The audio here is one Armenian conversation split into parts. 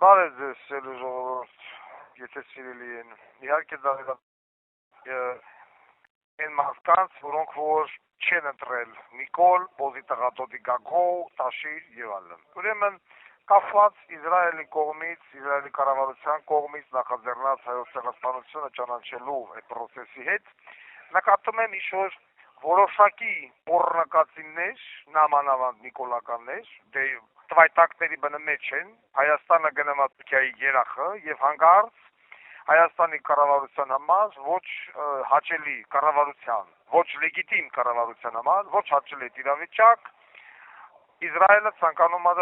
Բարև ձեզ, սիրելի ժողովուրդ, եթե սիրելի են, իհարկե դա այն մարդկանց, որոնք որ չեն ընտրել Նիկոլ, Բոզի տղատոտի Գագող, Տաշիր եւ այլն։ Ուրեմն կապված Իսրայելի կողմից, Իսրայելի կառավարության կողմից նախաձեռնած հայոց ցեղասպանությունը ճանաչելու այդ process-ի հետ նկատում եմ ինչ-որ որոշակի բռնակացիններ, նամանավանդ նիկոլականներ, դե տվայտակների բնը մեջ են, Հայաստանը գնում է Թուրքիայի երախը եւ հանգարց Հայաստանի կառավարության համար ոչ հաճելի կառավարության, ոչ լեգիտիմ կառավարության համար, ոչ հաճելի իրավիճակ Իսրայելը ցանկանում է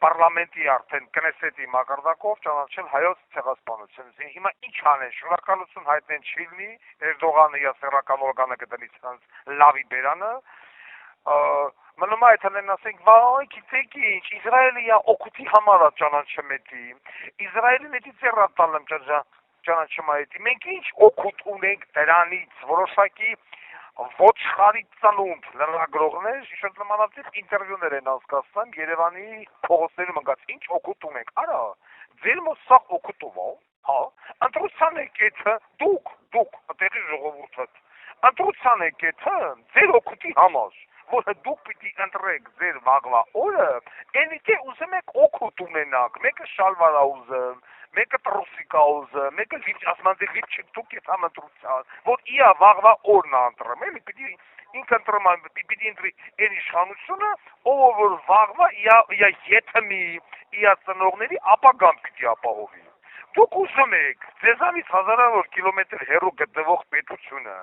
պարլամենտի արդեն կնեսետի մակարդակով ճանաչել հայոց ցեղասպանությունը։ Հիմա ինչ անեն, շնորհակալություն հայտնեն չլինի, Էրդողանը եւ սեռական օրգանը կդնից լավի բերանը մնում է այդ հենց ասենք, վայ, գիտեք ինչ, Իսրայելը յա օկուտի համար է ճանաչում էդի, Իսրայելը մեդի ծերատալ եմ ճանաչում էդի, մենք ինչ օկուտ ունենք դրանից, որոշակի ոչխարի ծնունդ լրագրողներ, ինչ-որ նմանատիպ ինտերվյուներ են անցկացնում Երևանի փողոցներում ընկած, ինչ օկուտ ունենք, արա, ձեր մոտ սա օկուտով է, հա, ընտրության եք էդը, դուք, տեղի ժողովուրդը, ընտրության եք էդը, ձեր օկուտի համար, որ դուք պիտի ընտրեք ձեր վաղվա օրը, այնիթե ուզում եք օգուտ ունենաք, մեկը շալվար է ուզում, մեկը տրուսիկ է ուզում, մեկը ասմանձի լիպ չդուք եք համընտրության, որ իա վաղվա օրն է ընտրում, էլի պիտի ինքը ընտրում է, պիտի ընտրի այն իշխանությունը, ով որ վաղվա իա եթմի, իա ծնողների ապագան պիտի ապահովի։ Դուք ուզում եք ձեզանից հազարավոր կիլոմետր հեռու գտնվող պետությունը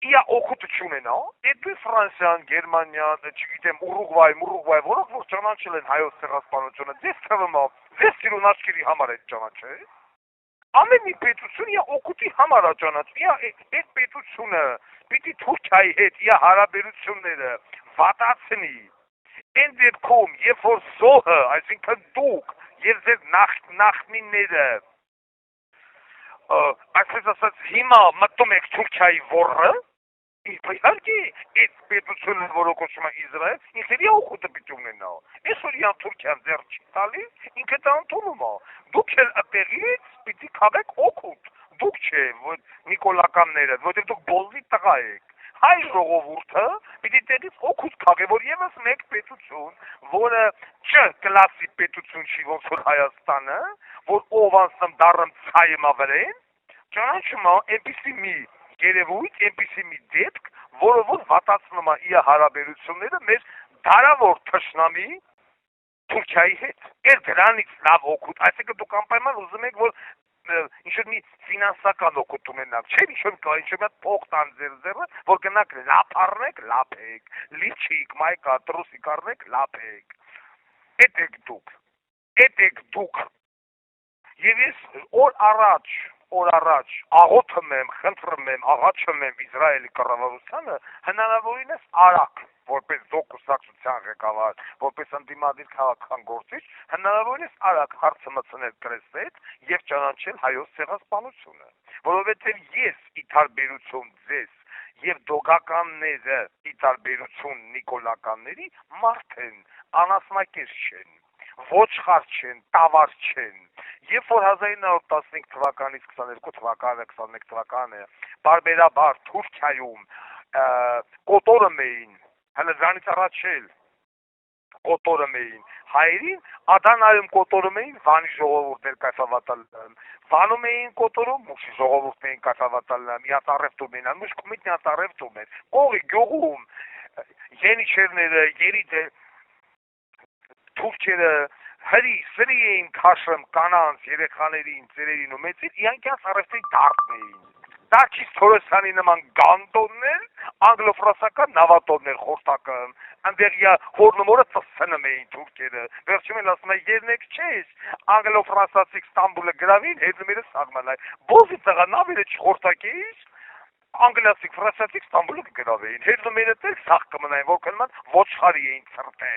իա օգուտ չունենա, այդպես Ֆրանսիան, Գերմանիան, չգիտեմ, Ուրուգվայ, որոնք որ ճանաչել են հայոց ցեղասպանությունը, ձեզ թվում է, ձեզ սիրուն աչքերի համար է ճանաչել։ Ամեն մի պետություն իա օգուտի համար է ճանաչել, իա այդ պետությունը պիտի Թուրքիայի հետ իա հարաբերությունները վատացնի։ Այն դեպքում, երբ որ զոհը, այսինքն դուք եւ ձեր նախնիները այսպես ասած հիմա մտնում եք Թուրքիայի ոռը իհարկե այդ պետությունը որը կոչվում է Իսրայել ինքը իր օգուտը պիտի ունենա այսօր իա Թուրքիան ձեռ չի տալի ինքը դա ընդունում է դուք էլ այդտեղից պիտի քաղեք օգուտ դուք չէ որ նիկոլականները որտեղ դուք բոլնի տղա եք հայ ժողովուրդը պիտի տեղից օգուտ քաղի որ եւս մեկ պետություն որը կլասի պետություն չի ոնց որ Հայաստանը որ ով անցնում դառն ցայմա վրեն ճանաչում է այնպիսի մի երևույթ, այնպիսի մի դեպք, որը որ վատացնում է իր հարաբերությունները մեր դարավոր թշնամի Թուրքիայի հետ։ Այդ դրանից լավ օգուտ, այսինքն դուք անպայման ուզում եք, որ ինչ-որ մի ֆինանսական օգուտ ունենաք, չէ՞ ինչ-որ մի փող տան ձեր ձեռը, որ գնաք լապ առնեք, լապեք, լիչիկ, մայկա, տրուսիկ առնեք, լապեք։ Այդ եք դուք։ Եվ ես օր առաջ աղոթում եմ, խնդրում եմ, աղաչում եմ Իսրայելի կառավարությանը հնարավորինս արագ, որպես դոկուսակցության ղեկավար, որպես ընդդիմադիր քաղաքական գործիչ, հնարավորինս արագ հարցը մտցնել կրեսետ եւ ճանաչել հայոց ցեղասպանությունը, որովհետեւ ես ի տարբերություն ձեզ եւ դոգականները ի տարբերություն նիկոլականների մարդ են, անասնակեր չեն, ոչխար չեն, տավար չեն։ Երբ որ 1915 թվականից 22 թվականը, 21 թվականը բարբերաբար Թուրքիայում կոտորում էին, հələ դրանից առաջ էլ կոտորում էին հայերին, Ադանայում կոտորում էին Վանի ժողովուրդներ կայֆավատալն, Վանում էին կոտորում, Մուշի ժողովուրդներին կայֆավատալն, միատարևտում էին, մուշկումիտ միատարևտում են, Կողի գյուղում, Ենիչերները, Երիդը, Թուրքերը հրի, սրի էին քաշում կանանց, երեխաներին, ծերերին ու մեծին, իրանքյանց առևտրի դարդն էին։ Դարչիս Թորոսյանի նման գանդոններ, անգլոֆրանսական նավատորներ խորտակում, ընդեղյա հորնումորը ծսցնում էին թուրքերը, վերջում էլ ասում են երնեք չես, անգլոֆրանսացիք Ստամբուլը գրավին, հետումերը սաղմանայ, բոզի տղա նավերը չխորտակείς, անգլիացիք, ֆրանսացիք Ստամբուլը գրավեին, հետումերը տեղ սաղ կմնային, որ կնման ոչխարի էին ծրտե։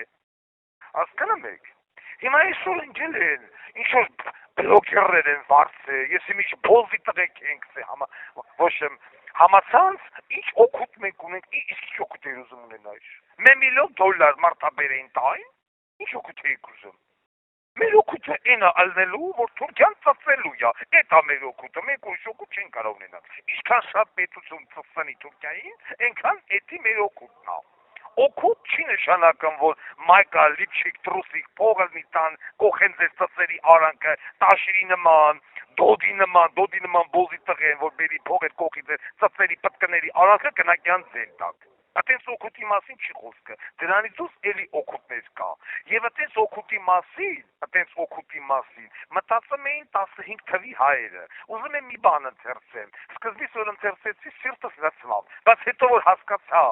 Հասկանում եք։ Հիմա այսօր ընկել են, ինչ-որ բլոգերներ են վարձել, ես իմիջ բոզի տղեք ենք, ոչ եմ, համացանց, ինչ օգուտ մենք ունենք, իսկ ինչ օգուտ էր ուզում ունենայր։ $1 միլիոն մարդաբեր էին տային, ինչ օգուտ էիք ուզում։ Մեր օգուտ օգուտը այնա ալնելու, որ Թուրքիան ծծելու է, այդ է մեր օգուտը, մենք ուրիշ օգուտ չենք կարող ունենալ։ Ինչքան շատ պետություն ծծանի Թուրքիային, այնքան էդի մեր օգուտն է։ Օգուտ չի նշանակում, որ մայկա լիպչիկ տրուսիկ փողը մի տան կողեն ձեզ ծծերի արանքը տաշիրի նման, դոդի նման բոզի տղեն, որ բերի փող էր կողի ձեր ծծերի պտկների արանքը կնակյան ձեն տակ։ Այդպես օգուտի մասին չի խոսքը, դրանից դուրս էլի օգուտներ կա։ Եվ այդպես օգուտի մասին մտածում էին 15 թվի հայերը։ Ուզում եմ մի բան ընթերցեմ։ Սկզբից որ ընթերցեցի, սիրտս լցավ, բայց հետո որ հասկացա,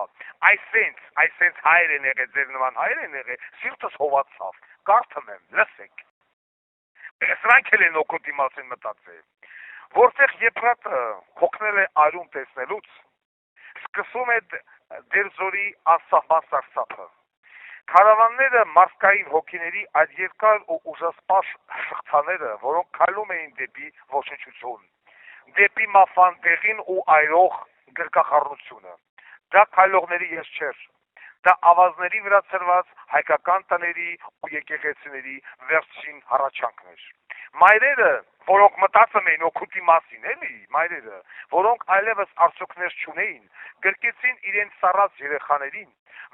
այսենց հայեր են եղել, ձեր նման հայեր են եղել, սիրտս հովացավ։ Կարդում եմ, լսեք։ Սրանք էլ են օգուտի մասին մտածել։ Որտեղ Եփրատը հոգնել է արյուն տեսնելուց, սկսում է դերձորի անսահման սարսափը։ Քարավանները մարդկային հոգիների այդ երկար ու ուժասպաշ շղթաները, որոնք քայլում էին դեպի ոչնչություն, դեպի մաֆան ու այրող գրկախառնությունը։ Դա քայլողների ես չէր, դա ավազների վրա ծրված հայկական տների ու եկեղեցիների վերջին հառաչանքն էր։ Մայրերը, որոնք մտածում էին օգուտի մասին, էլի, մայրերը, որոնք այլևս արդյունքներ չունեին, գրկեցին իրենց սառած երեխաներին,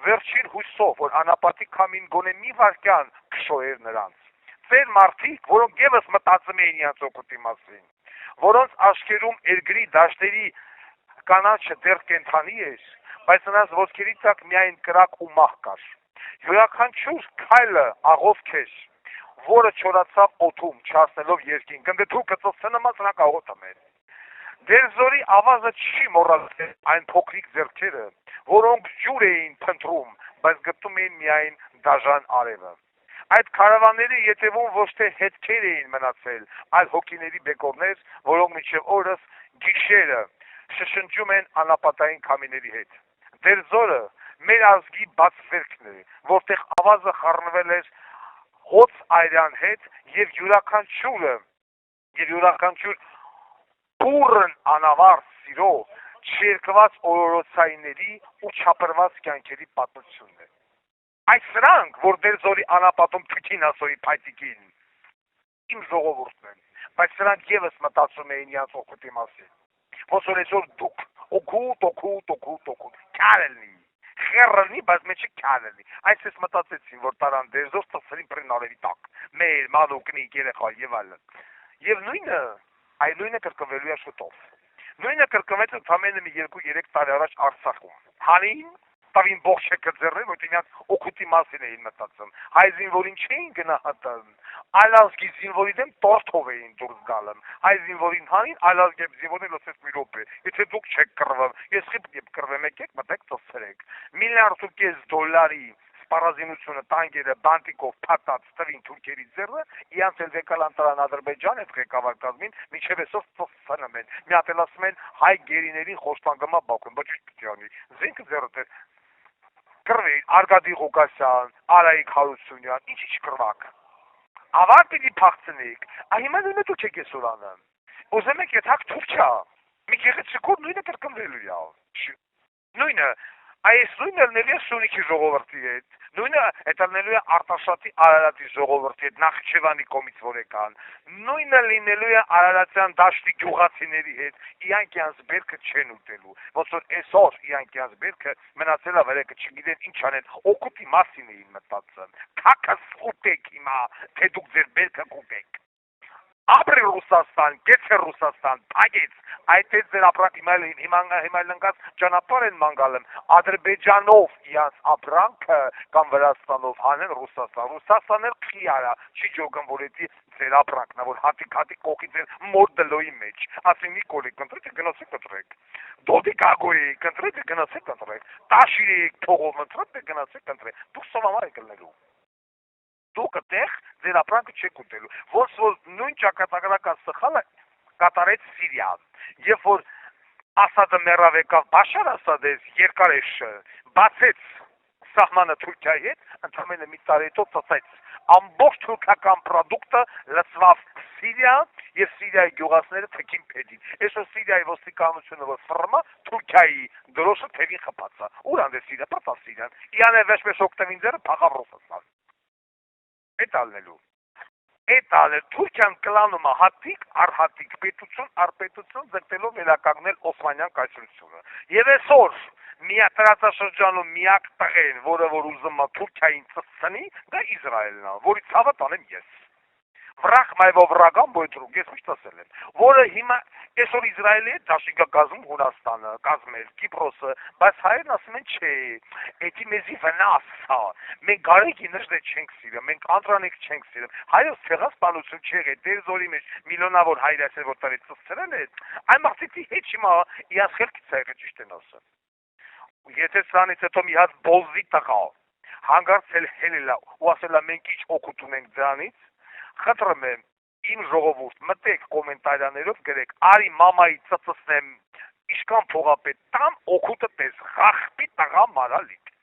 վերջին հույսով, որ անապատի քամին գոնե մի վայրկյան կշոյեր նրանց։ Ծեր մարդիկ, որոնք եւս մտածում էին իրենց օգուտի մասին, որոնց աչքերում երկրի դաշտերի կանաչը դեռ կենթանի էր, բայց նրանց ոտքերի տակ միայն կրակ ու մահ կար։ Յուրաքանչյուր քայլը աղոթք էր, որը չորացավ օդում, չհասնելով երկին, գնդե թուրքը ծծցնմա սրանք աղոթում են։ Դերձորի ավազը չի մոռացել այն փոքրիկ ձեռքերը, որոնք ջուր էին փնտրում, բայց գտնում էին միայն դաժան արևը։ Այդ քարավանների ետևում ոչ թե հետքեր էին մնացել, այլ հոգիների բեկորներ, որոնք մինչև օրս գիշերը շշնջում են անապատային քամիների հետ։ Դերձորը մեր ազգի բաց վերքն է, որտեղ ավազը խառնվել էր հոծ այրան հետ եւ յուրաքանչյուր բուրըն անավարտ սիրո, չերկված օրորոցայինների ու չապրված կյանքերի պատմությունն է։ Այդ սրանք, որ դերձորի անապատում թույքին ասոյի փայտիկին, իմ ժողովուրդն են, բայց սրանք եւս մտածում էին իրենց օգուտի մասին։ Ոնց որ այսօր դուք օգուտ, քարելնի, խեռնի, բայց մեջը քարելնի։ Այսպես մտածեցին, որ տարան դերձոր ծծրին պրին արևի տակ, մեր մանուկնիկ երեխա եւ այլն։ Եվ նույնը կրկնվելու է շուտով։ Նույնը կրկնվեց ընդամենը մի 2-3 տարի առաջ Արցախում։ Հանին տավին բողջը ձեռը, որ իրենց օգուտի մասին էին մտածում։ Հայ զինվորին չէին գնահատում, այլազգի զինվորի դեմ տորթով էին դուրս գալում։ Հայ զինվորին հանին, այլազգի զինվորին լսեց մի րոպե։ Եթե դուք չեք կռվում, ես խիպ կռվեմ, եկեք մտեք ծոցրեք։ $1.5 միլիարդ սպառազինությունը տանկերը բանտիկով փաթած տվին թուրքերի ձեռը, իրանց էլ վեկալան տարան Ադրբեջան այդ ղեկավար կազմին, մինչև այսօր ծոցանում են։ Մի հատ էլ ասում են հայ գերիներին խոշտանգամա Բաքուն, բայց ինչ պիտի անի։ Զենքը ձեռը կռվեին Արգադի Ղուկասյան, Արայիկ Հարությունյան, ինչի չկռվակ։ Ավար պիտի փախցնեք, հիմա նույնը դուք եք այսօր անում։ Ուզում եք եթե Թուրքիա, մի գեղեցիկոր նույնը կրկնվելու է։ Նույնը այս նույնը լինելու է Սյունիքի ժողովրդի հետ, նույնը հետալնելու է Արտաշատի Արարատի ժողովրդի հետ, Նախիջևանի կողմից որ եկան, նույնը լինելու է Արարատյան դաշտի գյուղացիների հետ, իրանք իրենց բերքը չեն ուտելու, ոնց որ այսօր իրանք իրենց բերքը մնացել է վրեկը, չգիտեն ինչ անեն, օգուտի մասին էին մտածում, քաքս ուտեք հիմա, թե դուք ձեր բերքը կուտեք։ Ապրի Ռուսաստան, կեցե Ռուսաստան, թագեց, այդ է ձեր ապրանք հիմա լնկած ճանապարհ են մանգալում, Ադրբեջանով իրանց ապրանքը կամ Վրաստանով հանեն Ռուսաստան, Ռուսաստանը խի արա, չի ջոգն որ էդի ձեր ապրանքն է, որ հատիկ կողի ձեր մոր դլոյի մեջ, ասի Նիկոլի, կընտրեք գնացեք կտրեք, Դոդի Գագոյի, կընտրեք գնացեք կտրեք, Տաշիրի թողով ընտրեք գնացեք կտրեք, դուք սովամար եք լնելու։ Դուք այդտեղ ձեր ապրանքը չեք ուտելու։ Ոնց որ նույն ճակատագրական սխալը կատարեց Սիրիան, երբ որ Ասադը մեռավ եկավ Բաշար Ասադը երկար էշը, բացեց սահմանը Թուրքիայի հետ, ընդամենը մի տարի հետո ծծեց ամբողջ թուրքական պրոդուկտը լցվավ Սիրիա եւ Սիրիայի գյուղացիները թքին փեդին։ Այսօր Սիրիայի ոստիկանությունը որ ֆռմա Թուրքիայի դրոշը թևին խփած է։ Ուր անդե Սիրիա, պատա Սիրիան։ Իանը վեշ օկտեմբեր փախավ Ռուսաստան։ Այդ ալնելու Այդ ալը Թուրքիան կլանում է հատիկ առ հատիկ, պետություն առ պետություն ձգտելով վերականգնել Օսմանյան կայսրությունը։ Եվ այսօր միակ տարածաշրջանում միակ տղեն, որը որ ուզում է Թուրքիային ծծցնի, դա Իսրայելն է, որի ցավը տանեմ ես։ Վրախ մայվո վրական բոյտրուկ, ես միշտ ասել եմ, որը հիմա այսօր Իսրայելի է դաշինքը կազմում Հունաստանը, կազմել Կիպրոսը, բայց հայերն ասում են չէ, էդի մեզի վնաս է, մենք գարեգի նժդե չենք սիրում, մենք անդրանիկ չենք սիրում, հայոց ցեղասպանություն չեղե, դերձորի մեջ միլիոնավոր հայր ասել, որ տարի ծծցրել է, այն մարդիկի հետ հիմա իասխել կիցայքը ճիշտ են ասում։ Եթե սրանից հետո մի հատ բոզի տղա հանգարցել հելելա ու ասելա մենք ինչ օգուտ ունենք դրանից, խնդրում եմ իմ ժողովուրդ մտեք կոմենտարիաներով գրեք արի մամայի ծծծնեմ իշքան փողապետ տամ օգուտը տես խախպի տղա մարալիք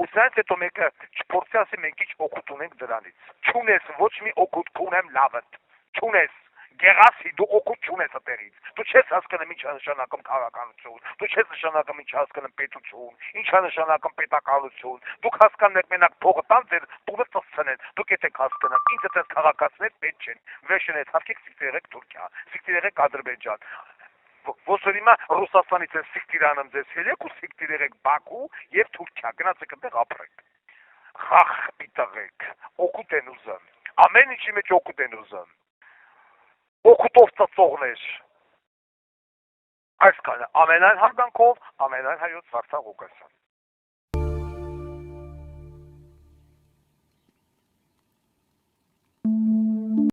ու սրանց հետո մեկը չփորձի ասի մենք ինչ օգուտ ունենք դրանից չունես ոչ մի օգուտ կունեմ լավդ չունես Գեղասի դու օգուտ չունես այդտեղից դու չես հասկանում ինչ է նշանակում քաղաքականություն դու չես նշանակում ինչ է հասկանում պետություն ինչ է նշանակում պետականություն դուք հասկանում եք մենակ փողը տան ձեր տունը ծծցնեն դուք եք հասկանում ինձ այդպես քաղաքացիներ պետք չեն վերջնեց հարկեք սիկտեր եք Թուրքիա սիկտեր եք Ադրբեջան ոսր հիմա Ռուսաստանից են սիկտիր անում ձեզ հելեք ու սիկտիր եք Բաքու եւ Թուրքիա գնացեք այնտեղ ապրեք խախ պիտղեք օգուտ են ուզում ամեն ինչի մեջ օգուտ են ուզում օգուտով ծծողներ այսքանը ամենայն հարգանքով ամենայն հայոց Վարդան Ղուկասյան